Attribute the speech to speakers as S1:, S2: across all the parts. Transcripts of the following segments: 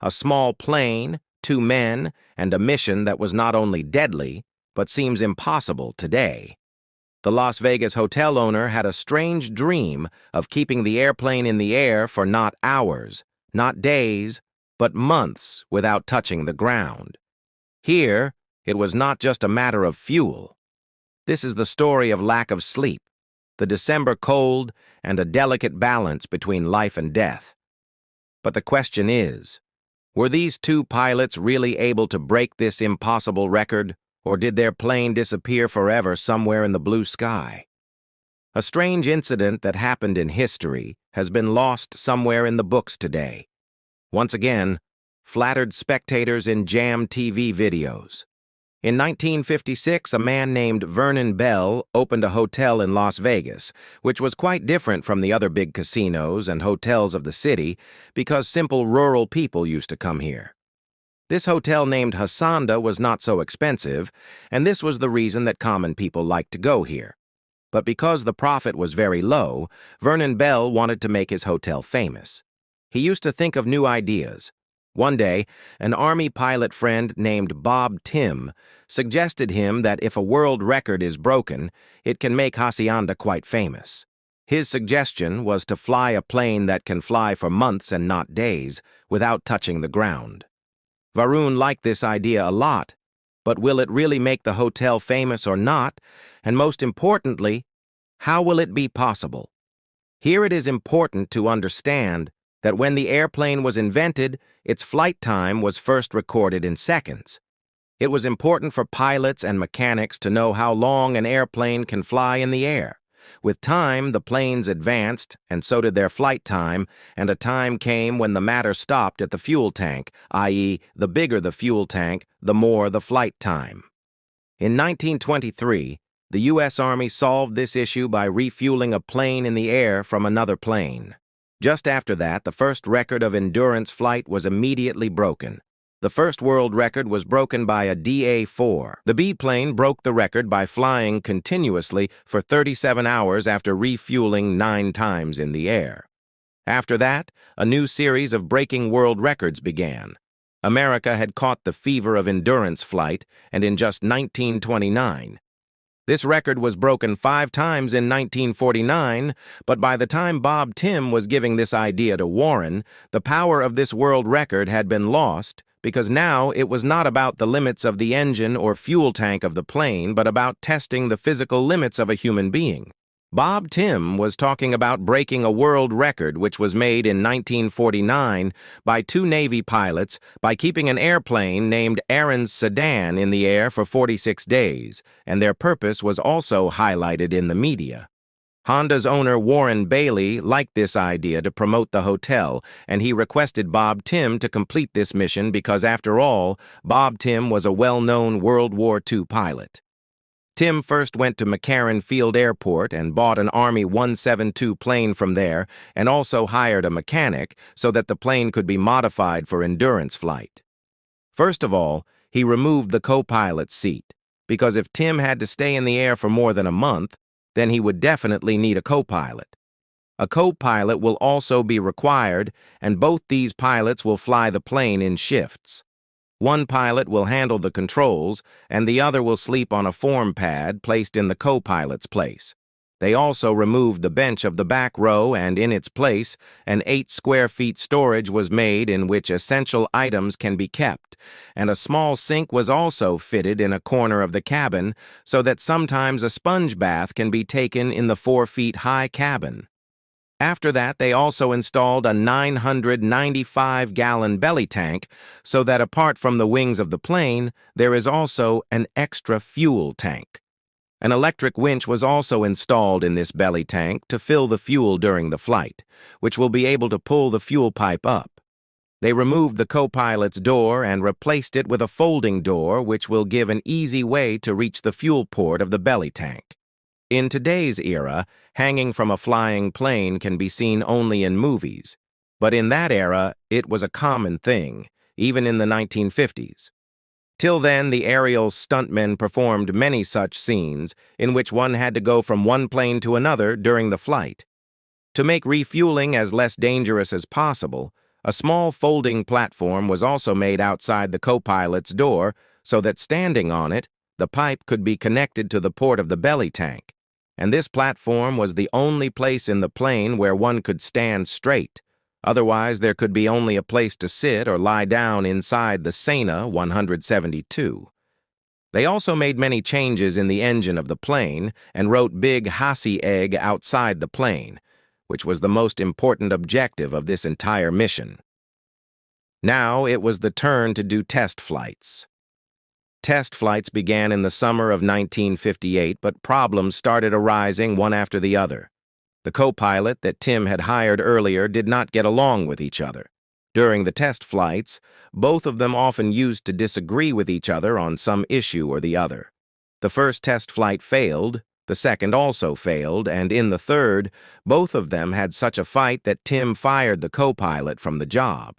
S1: A small plane, 2 men, and a mission that was not only deadly, but seems impossible today. The Las Vegas hotel owner had a strange dream of keeping the airplane in the air for not hours, not days, but months without touching the ground. Here, it was not just a matter of fuel. This is the story of lack of sleep, the December cold, and a delicate balance between life and death. But the question is, were these 2 pilots really able to break this impossible record, or did their plane disappear forever somewhere in the blue sky? A strange incident that happened in history has been lost somewhere in the books today. Once again, flattered spectators in jam TV videos. In 1956, a man named Vernon Bell opened a hotel in Las Vegas, which was quite different from the other big casinos and hotels of the city because simple rural people used to come here. This hotel named Hacienda was not so expensive, and this was the reason that common people liked to go here. But because the profit was very low, Vernon Bell wanted to make his hotel famous. He used to think of new ideas. One day, an Army pilot friend named Bob Tim suggested him that if a world record is broken, it can make Hacienda quite famous. His suggestion was to fly a plane that can fly for months and not days without touching the ground. Varun liked this idea a lot, but will it really make the hotel famous or not? And most importantly, how will it be possible? Here it is important to understand that when the airplane was invented, its flight time was first recorded in seconds. It was important for pilots and mechanics to know how long an airplane can fly in the air. With time, the planes advanced, and so did their flight time, and a time came when the matter stopped at the fuel tank, i.e., the bigger the fuel tank, the more the flight time. In 1923, the U.S. Army solved this issue by refueling a plane in the air from another plane. Just after that, the first record of endurance flight was immediately broken. The first world record was broken by a DA-4. The B-plane broke the record by flying continuously for 37 hours after refueling 9 times in the air. After that, a new series of breaking world records began. America had caught the fever of endurance flight, and in just 1929, this record was broken 5 times in 1949, but by the time Bob Tim was giving this idea to Warren, the power of this world record had been lost because now it was not about the limits of the engine or fuel tank of the plane, but about testing the physical limits of a human being. Bob Tim was talking about breaking a world record which was made in 1949 by 2 Navy pilots by keeping an airplane named Aaron's Sedan in the air for 46 days, and their purpose was also highlighted in the media. Honda's owner Warren Bailey liked this idea to promote the hotel, and he requested Bob Tim to complete this mission because, after all, Bob Tim was a well-known World War II pilot. Tim first went to McCarran Field Airport and bought an Army 172 plane from there and also hired a mechanic so that the plane could be modified for endurance flight. First of all, he removed the co-pilot's seat, because if Tim had to stay in the air for more than a month, then he would definitely need a co-pilot. A co-pilot will also be required, and both these pilots will fly the plane in shifts. One pilot will handle the controls, and the other will sleep on a form pad placed in the co-pilot's place. They also removed the bench of the back row, and in its place, an 8 square feet storage was made in which essential items can be kept, and a small sink was also fitted in a corner of the cabin so that sometimes a sponge bath can be taken in the 4-feet-high cabin. After that, they also installed a 995-gallon belly tank so that apart from the wings of the plane, there is also an extra fuel tank. An electric winch was also installed in this belly tank to fill the fuel during the flight, which will be able to pull the fuel pipe up. They removed the co-pilot's door and replaced it with a folding door which will give an easy way to reach the fuel port of the belly tank. In today's era, hanging from a flying plane can be seen only in movies, but in that era, it was a common thing, even in the 1950s. Till then, the aerial stuntmen performed many such scenes in which one had to go from one plane to another during the flight. To make refueling as less dangerous as possible, A small folding platform was also made outside the co-pilot's door so that standing on it, the pipe could be connected to the port of the belly tank, and this platform was the only place in the plane where one could stand straight. Otherwise, there could be only a place to sit or lie down inside the Cessna 172. They also made many changes in the engine of the plane and wrote big Hasse egg outside the plane, which was the most important objective of this entire mission. Now it was the turn to do test flights. Test flights began in the summer of 1958, but problems started arising one after the other. The co-pilot that Tim had hired earlier did not get along with each other. During the test flights, both of them often used to disagree with each other on some issue or the other. The first test flight failed, the second also failed, and in the third, both of them had such a fight that Tim fired the co-pilot from the job.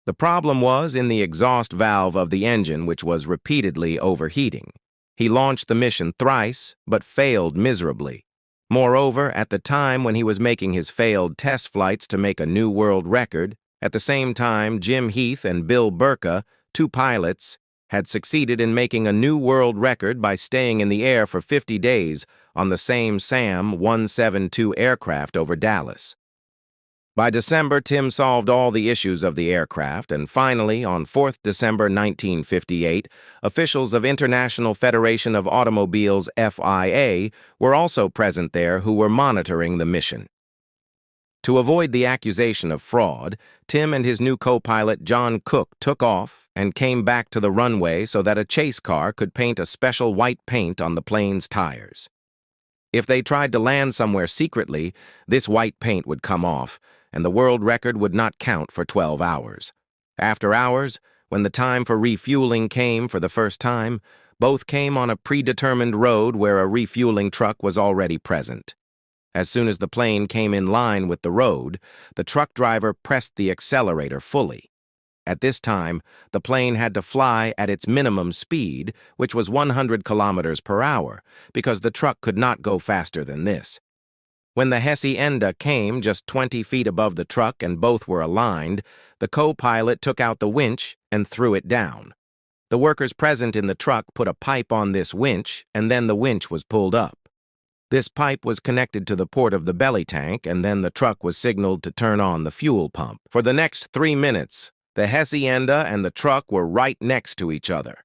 S1: The problem was in the exhaust valve of the engine, which was repeatedly overheating. He launched the mission thrice, but failed miserably. Moreover, at the time when he was making his failed test flights to make a new world record, at the same time Jim Heath and Bill Burka, two pilots, had succeeded in making a new world record by staying in the air for 50 days on the same SAM 172 aircraft over Dallas. By December, Tim solved all the issues of the aircraft, and finally, on 4th December 1958, officials of International Federation of Automobiles FIA were also present there who were monitoring the mission. To avoid the accusation of fraud, Tim and his new co-pilot John Cook took off and came back to the runway so that a chase car could paint a special white paint on the plane's tires. If they tried to land somewhere secretly, this white paint would come off, and the world record would not count for 12 hours. After hours, when the time for refueling came for the first time, both came on a predetermined road where a refueling truck was already present. As soon as the plane came in line with the road, the truck driver pressed the accelerator fully. At this time, the plane had to fly at its minimum speed, which was 100 kilometers per hour, because the truck could not go faster than this. When the Hacienda came just 20 feet above the truck and both were aligned, the co-pilot took out the winch and threw it down. The workers present in the truck put a pipe on this winch, and then the winch was pulled up. This pipe was connected to the port of the belly tank, and then the truck was signaled to turn on the fuel pump. For the next 3 minutes, the Hacienda and the truck were right next to each other.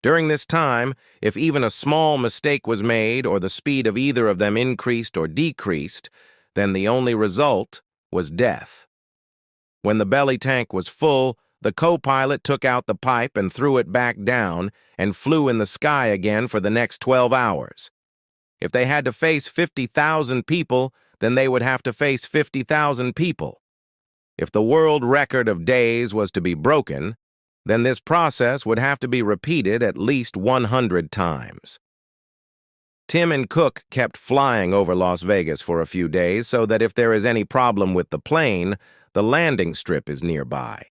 S1: During this time, if even a small mistake was made or the speed of either of them increased or decreased, then the only result was death. When the belly tank was full, the co-pilot took out the pipe and threw it back down and flew in the sky again for the next 12 hours. If they had to face 50,000 people, then they would have to face 50,000 people. If the world record of days was to be broken, then this process would have to be repeated at least 100 times. Tim and Cook kept flying over Las Vegas for a few days so that if there is any problem with the plane, the landing strip is nearby.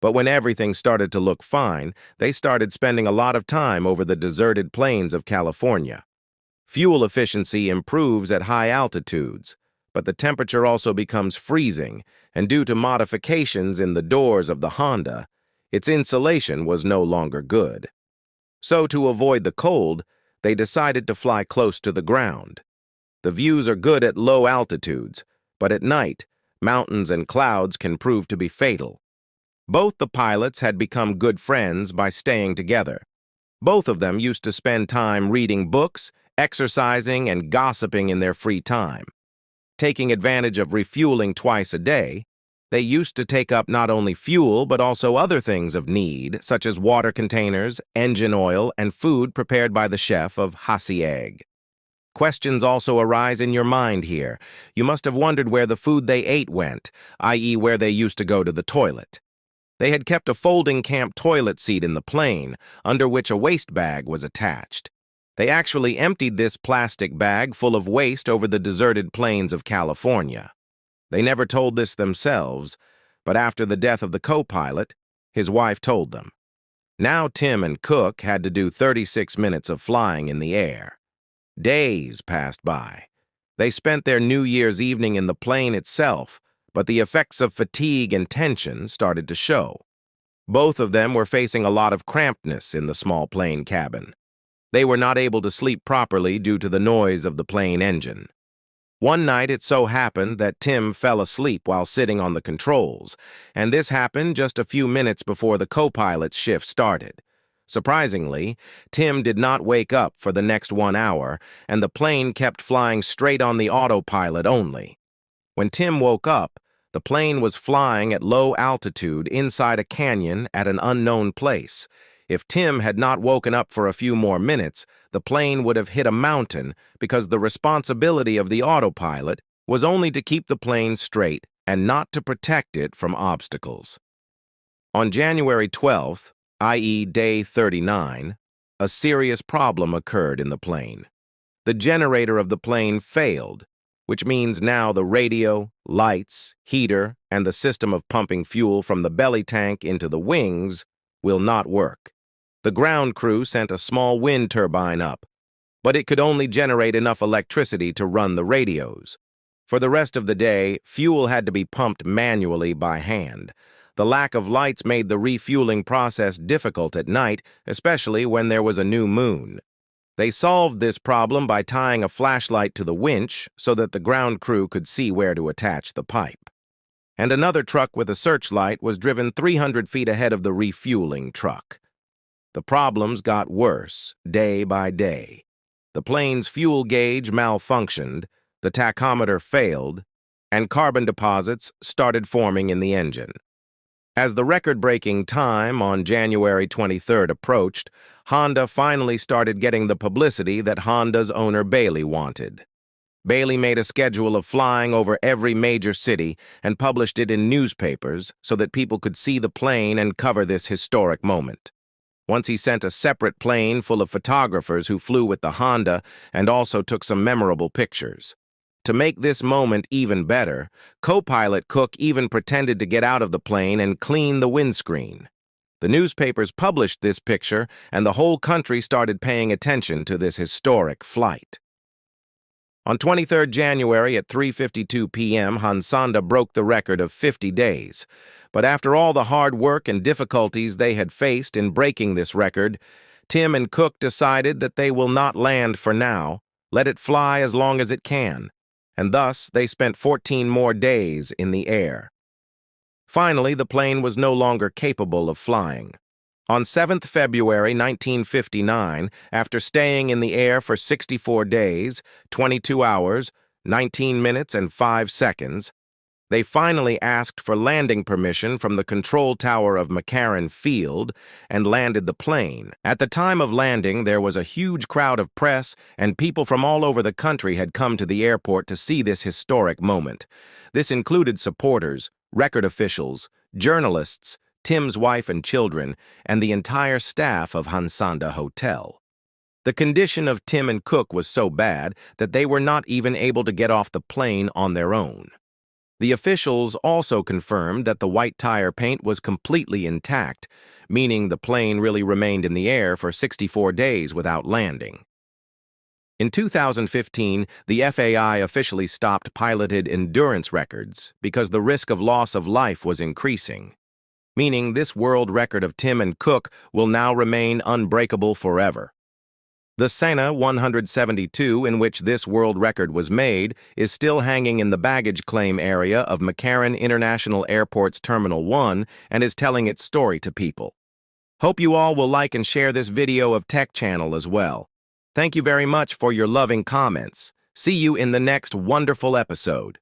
S1: But when everything started to look fine, they started spending a lot of time over the deserted plains of California. Fuel efficiency improves at high altitudes, but the temperature also becomes freezing, and due to modifications in the doors of the Honda, its insulation was no longer good. So to avoid the cold, they decided to fly close to the ground. The views are good at low altitudes, but at night, mountains and clouds can prove to be fatal. Both the pilots had become good friends by staying together. Both of them used to spend time reading books, exercising, and gossiping in their free time. Taking advantage of refueling twice a day, they used to take up not only fuel but also other things of need, such as water containers, engine oil, and food prepared by the chef of Hasse egg. Questions also arise in your mind here. You must have wondered where the food they ate went, i.e. where they used to go to the toilet. They had kept a folding camp toilet seat in the plane, under which a waste bag was attached. They actually emptied this plastic bag full of waste over the deserted plains of California. They never told this themselves, but after the death of the co-pilot, his wife told them. Now Tim and Cook had to do 36 minutes of flying in the air. Days passed by. They spent their New Year's evening in the plane itself, but the effects of fatigue and tension started to show. Both of them were facing a lot of crampedness in the small plane cabin. They were not able to sleep properly due to the noise of the plane engine. One night it so happened that Tim fell asleep while sitting on the controls, and this happened just a few minutes before the co-pilot's shift started. Surprisingly, Tim did not wake up for the next 1 hour, and the plane kept flying straight on the autopilot only. When Tim woke up, the plane was flying at low altitude inside a canyon at an unknown place. If Tim had not woken up for a few more minutes, the plane would have hit a mountain because the responsibility of the autopilot was only to keep the plane straight and not to protect it from obstacles. On January 12th, i.e. day 39, a serious problem occurred in the plane. The generator of the plane failed, which means now the radio, lights, heater, and the system of pumping fuel from the belly tank into the wings will not work. The ground crew sent a small wind turbine up, but it could only generate enough electricity to run the radios. For the rest of the day, fuel had to be pumped manually by hand. The lack of lights made the refueling process difficult at night, especially when there was a new moon. They solved this problem by tying a flashlight to the winch so that the ground crew could see where to attach the pipe. And another truck with a searchlight was driven 300 feet ahead of the refueling truck. The problems got worse day by day. The plane's fuel gauge malfunctioned, the tachometer failed, and carbon deposits started forming in the engine. As the record-breaking time on January 23rd approached, Honda finally started getting the publicity that Honda's owner Bailey wanted. Bailey made a schedule of flying over every major city and published it in newspapers so that people could see the plane and cover this historic moment. Once he sent a separate plane full of photographers who flew with the Honda and also took some memorable pictures. To make this moment even better, co-pilot Cook even pretended to get out of the plane and clean the windscreen. The newspapers published this picture, and the whole country started paying attention to this historic flight. On 23rd January at 3:52 p.m., Hansanda broke the record of 50 days. But after all the hard work and difficulties they had faced in breaking this record, Tim and Cook decided that they will not land for now, let it fly as long as it can. And thus they spent 14 more days in the air. Finally, the plane was no longer capable of flying. On 7th February 1959, after staying in the air for 64 days, 22 hours, 19 minutes, and 5 seconds, they finally asked for landing permission from the control tower of McCarran Field and landed the plane. At the time of landing, there was a huge crowd of press, and people from all over the country had come to the airport to see this historic moment. This included supporters, record officials, journalists, Tim's wife and children, and the entire staff of Hansanda Hotel. The condition of Tim and Cook was so bad that they were not even able to get off the plane on their own. The officials also confirmed that the white tire paint was completely intact, meaning the plane really remained in the air for 64 days without landing. In 2015, the FAI officially stopped piloted endurance records because the risk of loss of life was increasing, meaning this world record of Tim and Cook will now remain unbreakable forever. The Cessna 172, in which this world record was made, is still hanging in the baggage claim area of McCarran International Airport's Terminal 1 and is telling its story to people. Hope you all will like and share this video of Tech Channel as well. Thank you very much for your loving comments. See you in the next wonderful episode.